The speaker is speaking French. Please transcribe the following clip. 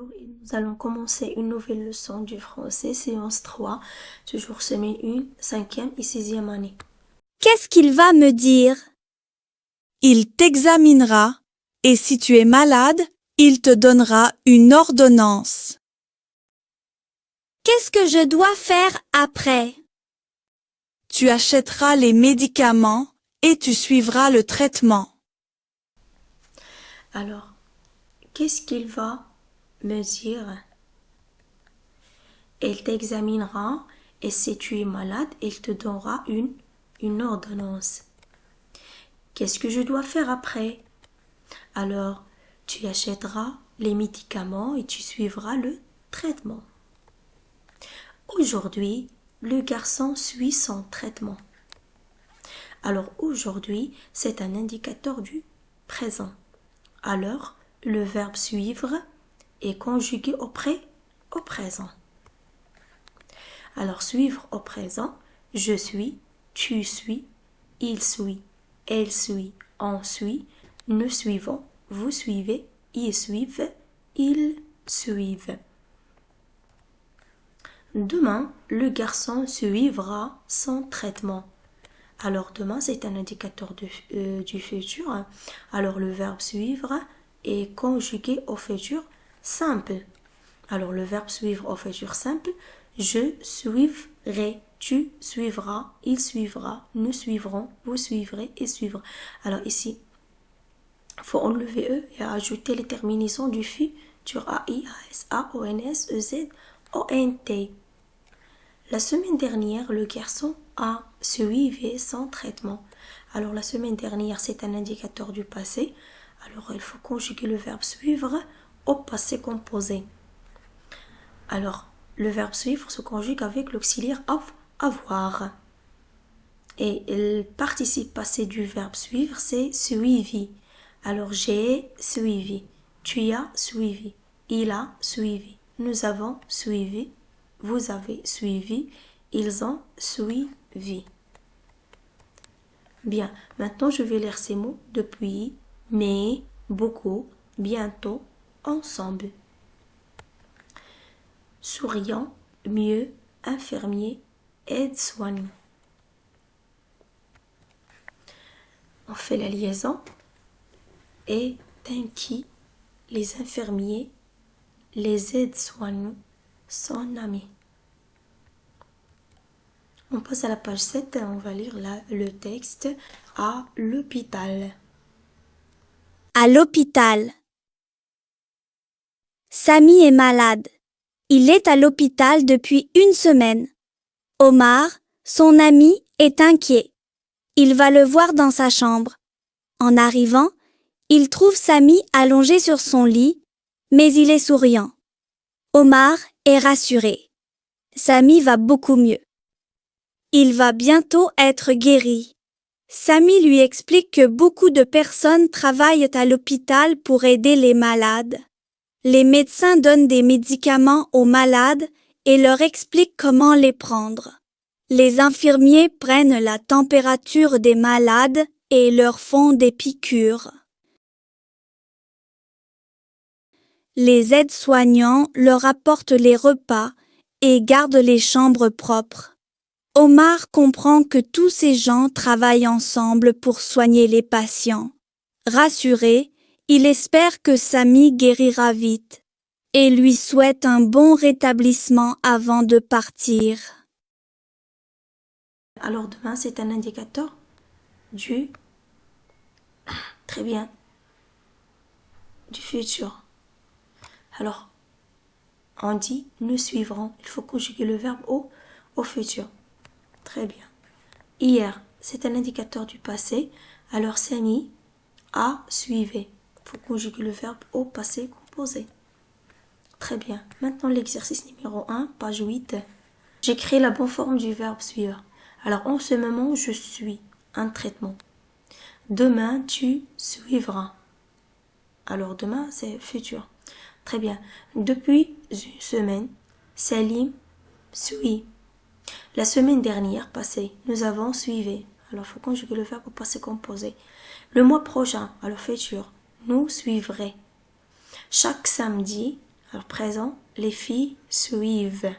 Bonjour, et nous allons commencer une nouvelle leçon du français, séance 3, toujours semaine 1, 5e et 6e année. Qu'est-ce qu'il va me dire? Il t'examinera et si tu es malade, il te donnera une ordonnance. Qu'est-ce que je dois faire après? Tu achèteras les médicaments et tu suivras le traitement. Alors, qu'est-ce qu'il va me dire? Il t'examinera et si tu es malade, il te donnera une ordonnance. Qu'est-ce que je dois faire après? Alors, tu achèteras les médicaments et tu suivras le traitement. Aujourd'hui, le garçon suit son traitement. Alors aujourd'hui, c'est un indicateur du présent. Alors, le verbe suivre est conjugué au présent. Alors, suivre au présent, je suis, tu suis, il suit, elle suit, on suit, nous suivons, vous suivez, ils suivent, ils suivent. Demain, le garçon suivra son traitement. Alors demain, c'est un indicateur du futur. Alors le verbe suivre est conjugué au futur simple. Alors le verbe suivre au futur simple, je suivrai, tu suivras, il suivra, nous suivrons, vous suivrez et suivra. Alors ici, il faut enlever E et ajouter les terminaisons du futur A, I, A, S, A, O, N, S, E, Z, O, N, T. La semaine dernière, le garçon a suivi son traitement. Alors la semaine dernière, c'est un indicateur du passé. Alors il faut conjuguer le verbe suivre au passé composé. Alors le verbe suivre se conjugue avec l'auxiliaire avoir. Et le participe passé du verbe suivre, c'est suivi. Alors j'ai suivi, tu as suivi, il a suivi, nous avons suivi. Vous avez suivi, ils ont suivi. Bien, maintenant je vais lire ces mots depuis, mais, beaucoup, bientôt, ensemble. Souriant, mieux, infirmier, aide-soignant. On fait la liaison. Et inquiet, les infirmiers, les aides-soignants, son ami. On passe à la page 7 et on va lire le texte à l'hôpital. À l'hôpital. Samy est malade. Il est à l'hôpital depuis une semaine. Omar, son ami, est inquiet. Il va le voir dans sa chambre. En arrivant, il trouve Samy allongé sur son lit, mais il est souriant. Omar est rassuré. Samy va beaucoup mieux. Il va bientôt être guéri. Samy lui explique que beaucoup de personnes travaillent à l'hôpital pour aider les malades. Les médecins donnent des médicaments aux malades et leur expliquent comment les prendre. Les infirmiers prennent la température des malades et leur font des piqûres. Les aides-soignants leur apportent les repas et gardent les chambres propres. Omar comprend que tous ces gens travaillent ensemble pour soigner les patients. Rassuré, il espère que Samy guérira vite et lui souhaite un bon rétablissement avant de partir. Alors demain, c'est un indicateur du futur. Alors, on dit nous suivrons. Il faut conjuguer le verbe au futur. Très bien. Hier, c'est un indicateur du passé. Alors, Samy a suivi. Il faut conjuguer le verbe au passé composé. Très bien. Maintenant, l'exercice numéro 1, page 8. J'écris la bonne forme du verbe suivre. Alors, en ce moment, je suis un traitement. Demain, tu suivras. Alors, demain, c'est futur. Très bien. Depuis une semaine, Salim suit. La semaine dernière passée, nous avons suivi. Alors, il faut conjuguer le verbe au passé composé. Le mois prochain, alors futur, nous suivrons. Chaque samedi, Alors présent, les filles suivent.